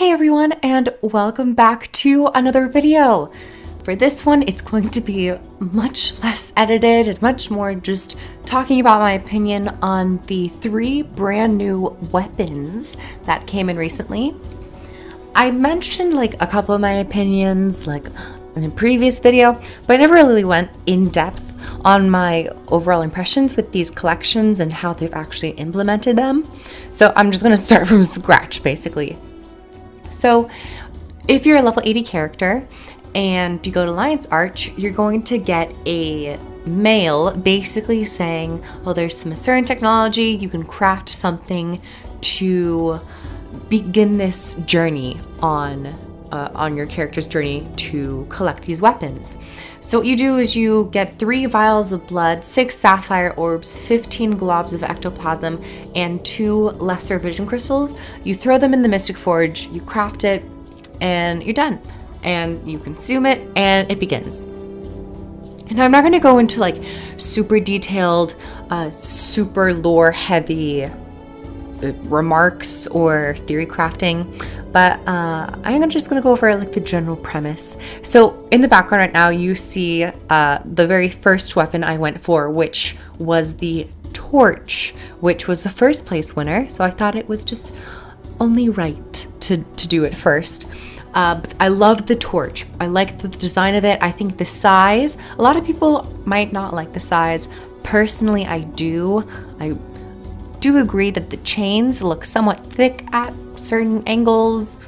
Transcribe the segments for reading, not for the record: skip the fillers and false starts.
Hey everyone, and welcome back to another video. For this one, it's going to be much less edited and much more just talking about my opinion on the 3 brand new weapons that came in recently. I mentioned like a couple of my opinions like in a previous video, but I never really went in depth on my overall impressions with these collections and how they've actually implemented them. So I'm just going to start from scratch basically. So if you're a level 80 character and you go to Alliance Arch, you're going to get a mail basically saying, well, there's some certain technology, you can craft something to begin this journey on your character's journey to collect these weapons. So what you do is you get 3 vials of blood, 6 sapphire orbs, 15 globs of ectoplasm, and 2 lesser vision crystals. You throw them in the Mystic Forge, you craft it, and you're done. And you consume it, and it begins. And I'm not going to go into like super detailed, super lore heavy remarks or theory crafting, but I'm just gonna go over like the general premise. So in the background right now you see the very first weapon I went for, which was the torch, which was the first place winner, so I thought it was just only right to do it first. But I love the torch. I like the design of it. I think the size, a lot of people might not like the size. Personally, I do agree that the chains look somewhat thick at certain angles,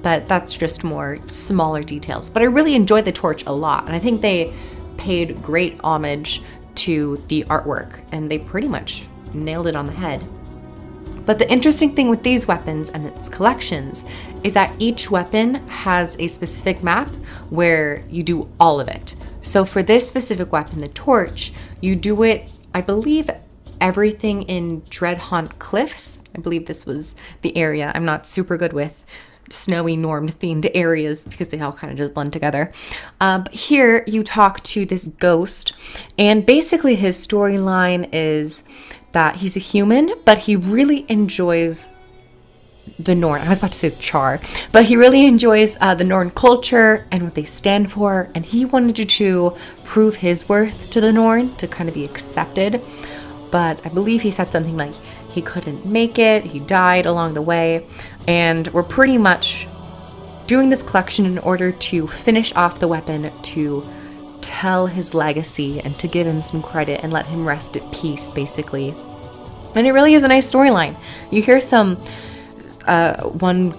but that's just more smaller details. But I really enjoyed the torch a lot, and I think they paid great homage to the artwork, and they pretty much nailed it on the head. But the interesting thing with these weapons and its collections is that each weapon has a specific map where you do all of it. So for this specific weapon, the torch, you do it, I believe, everything in Dreadhaunt Cliffs. I believe this was the area. I'm not super good with snowy normed themed areas because they all kind of just blend together. But here you talk to this ghost, and basically his storyline is that he's a human, but he really enjoys the Norn. I was about to say Char, but he really enjoys the Norn culture and what they stand for, and he wanted to prove his worth to the Norn to kind of be accepted. But I believe he said something like he couldn't make it, he died along the way, and we're pretty much doing this collection in order to finish off the weapon, to tell his legacy and to give him some credit and let him rest at peace, basically. And it really is a nice storyline. You hear some one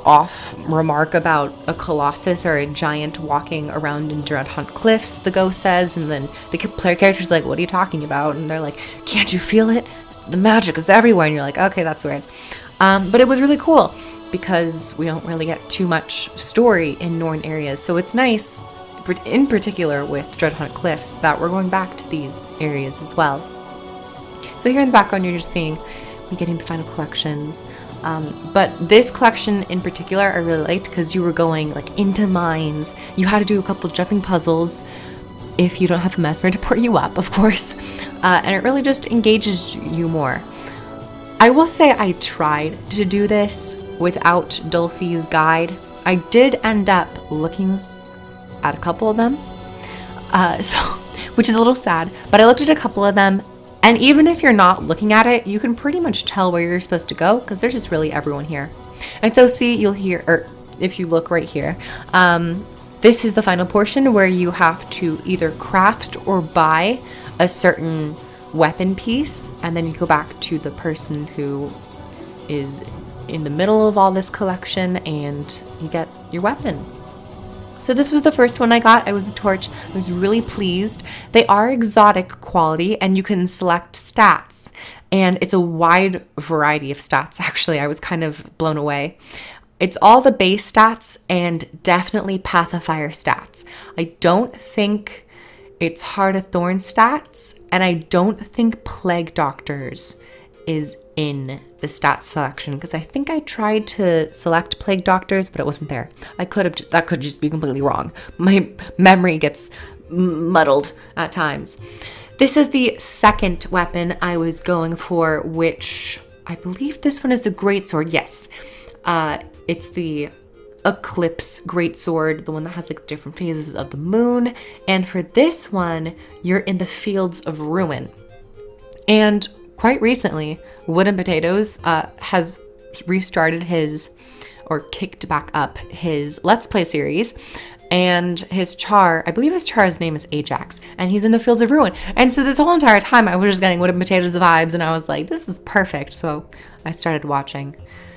off remark about a colossus or a giant walking around in Dreadhaunt Cliffs, the ghost says, and then the player character's like, what are you talking about? And they're like, can't you feel it? The magic is everywhere. And you're like, okay, that's weird. But it was really cool because we don't really get too much story in Norn areas. So it's nice, in particular with Dreadhaunt Cliffs, that we're going back to these areas as well. So here in the background, you're just seeing me getting the final collections. But this collection in particular I really liked because you were going like into mines. You had to do a couple jumping puzzles if you don't have a mesmer to port you up, of course, and it really just engages you more. I will say I tried to do this without Dolphy's guide. I did end up looking at a couple of them, which is a little sad, but I looked at a couple of them. And even if you're not looking at it, you can pretty much tell where you're supposed to go because there's just really everyone here. And so see, you'll hear, or if you look right here, this is the final portion where you have to either craft or buy a certain weapon piece, and then you go back to the person who is in the middle of all this collection and you get your weapon. So this was the first one I got. It was the torch. I was really pleased. They are exotic quality and you can select stats, and it's a wide variety of stats. Actually, I was kind of blown away. It's all the base stats and definitely Path of Fire stats. I don't think it's Heart of Thorn stats, and I don't think Plague Doctors is in the stats selection because I think I tried to select Plague Doctors, but it wasn't there. That could just be completely wrong. My memory gets muddled at times. This is the second weapon I was going for, which I believe this one is the greatsword. Yes. It's the Eclipse greatsword, the one that has like different phases of the moon. And for this one, you're in the Fields of Ruin. And quite recently, Wooden Potatoes has restarted his, or kicked back up his Let's Play series. And his char, I believe his char's name is Ajax, and he's in the Fields of Ruin. And so this whole entire time I was just getting Wooden Potatoes vibes, and I was like, this is perfect. So I started watching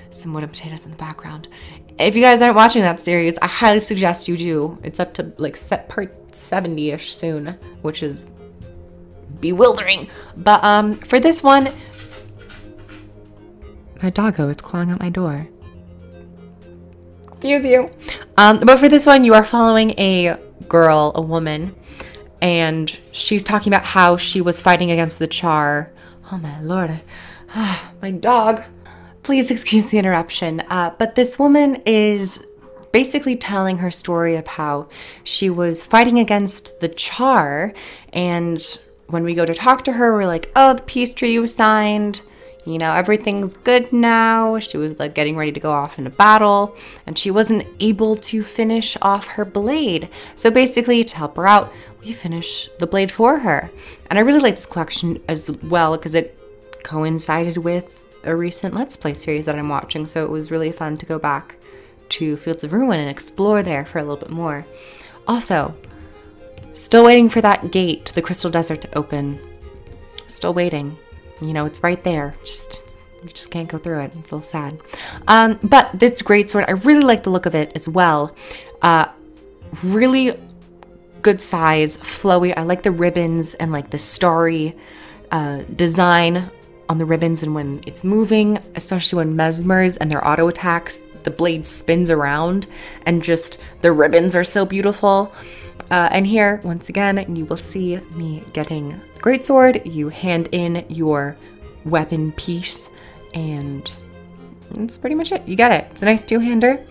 some Wooden Potatoes in the background. If you guys aren't watching that series, I highly suggest you do. It's up to like set part 70-ish soon, which is bewildering. But for this one, my doggo is clawing at my door. Excuse you. But for this one, you are following a girl, a woman, and she's talking about how she was fighting against the Char. Oh my lord. My dog. Please excuse the interruption. But this woman is basically telling her story of how she was fighting against the Char, and when we go to talk to her, we're like, oh, the peace treaty was signed. You know, everything's good now. She was like getting ready to go off into battle, and she wasn't able to finish off her blade. So basically, to help her out, we finish the blade for her. And I really like this collection as well because it coincided with a recent Let's Play series that I'm watching. So it was really fun to go back to Fields of Ruin and explore there for a little bit more. Also, still waiting for that gate to the Crystal Desert to open. Still waiting. You know, it's right there. You just can't go through it. It's a little sad. But this greatsword, I really like the look of it as well. Really good size, flowy. I like the ribbons and like the starry design on the ribbons, and when it's moving, especially when mesmers and their auto attacks, the blade spins around and just the ribbons are so beautiful. And here, once again, you will see me getting the greatsword. You hand in your weapon piece, and that's pretty much it. You got it. It's a nice two-hander.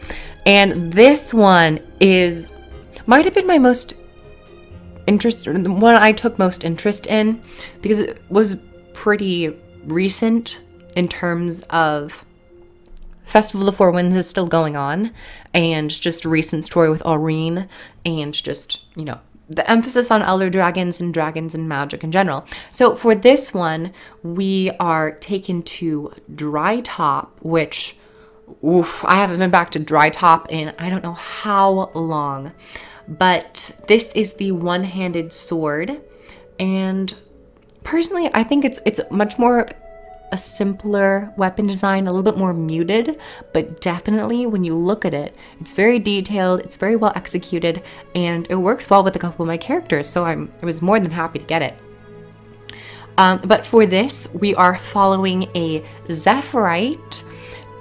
And this one might have been my most the one I took most interest in, because it was pretty recent in terms of Festival of the Four Winds is still going on, and just a recent story with Aurene, and just, you know, the emphasis on elder dragons and magic in general. So for this one, we are taken to Dry Top, which, oof, I haven't been back to Dry Top in I don't know how long. But this is the one-handed sword, and personally, I think it's much more a simpler weapon design, a little bit more muted, but definitely when you look at it, it's very detailed, it's very well executed, and it works well with a couple of my characters, so I was more than happy to get it. But for this, we are following a Zephyrite,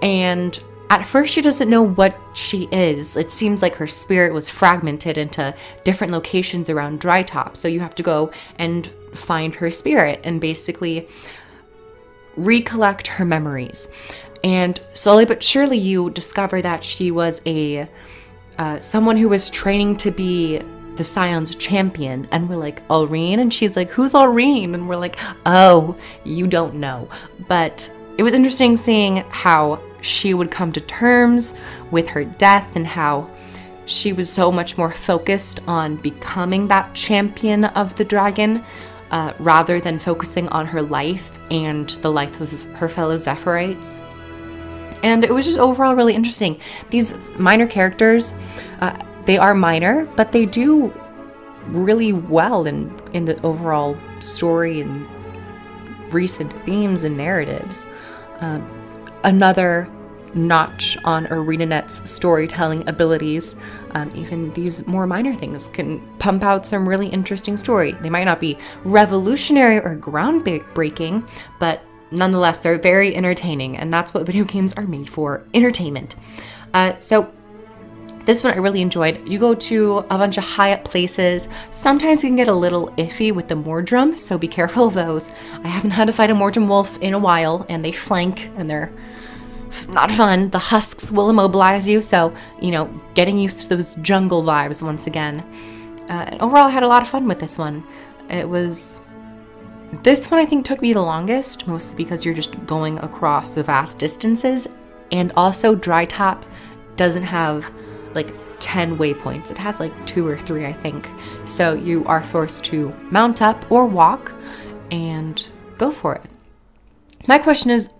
and at first she doesn't know what she is. It seems like her spirit was fragmented into different locations around Dry Top, so you have to go and find her spirit and basically recollect her memories. And slowly but surely you discover that she was someone who was training to be the Scion's champion. And we're like, Aurene? And she's like, who's Aurene? And we're like, oh, you don't know. But it was interesting seeing how she would come to terms with her death, and how she was so much more focused on becoming that champion of the dragon, rather than focusing on her life and the life of her fellow Zephyrites. And it was just overall really interesting. These minor characters, they are minor, but they do really well in the overall story and recent themes and narratives. Another notch on ArenaNet's storytelling abilities. Even these more minor things can pump out some really interesting story. They might not be revolutionary or groundbreaking, but nonetheless, they're very entertaining, and that's what video games are made for, entertainment. So this one I really enjoyed. You go to a bunch of high up places. Sometimes you can get a little iffy with the Mordrum, so be careful of those. I haven't had to fight a Mordrum wolf in a while, and they flank, and they're not fun. The husks will immobilize you, so, you know, getting used to those jungle vibes once again. And overall, I had a lot of fun with this one. This one I think took me the longest, mostly because you're just going across the vast distances, And also dry top doesn't have like 10 waypoints. It has like 2 or 3, I think. So you are forced to mount up or walk and go for it. My question is,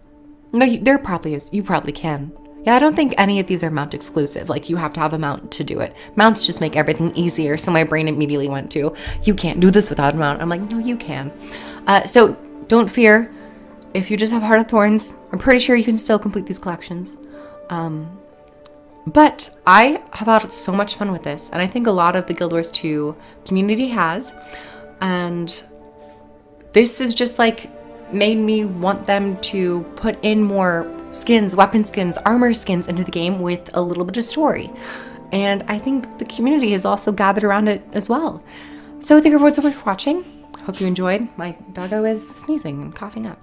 no, there probably is. You probably can. Yeah, I don't think any of these are mount exclusive. Like, you have to have a mount to do it. Mounts just make everything easier. So my brain immediately went to, you can't do this without a mount. I'm like, no, you can. So don't fear. If you just have Heart of Thorns, I'm pretty sure you can still complete these collections. But I have had so much fun with this, and I think a lot of the Guild Wars 2 community has. And this is just like made me want them to put in more skins, weapon skins, armor skins into the game with a little bit of story. And I think the community has also gathered around it as well. So thank you everyone so much for watching. Hope you enjoyed. My doggo is sneezing and coughing up.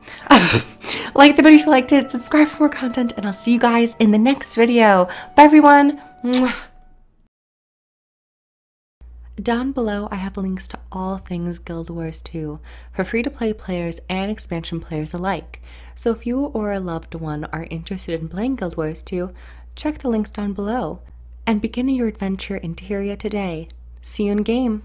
Like the video if you liked it, subscribe for more content, and I'll see you guys in the next video. Bye everyone. Mwah. Down below, I have links to all things Guild Wars 2 for free-to-play players and expansion players alike. So if you or a loved one are interested in playing Guild Wars 2, check the links down below and begin your adventure in Tyria today. See you in game!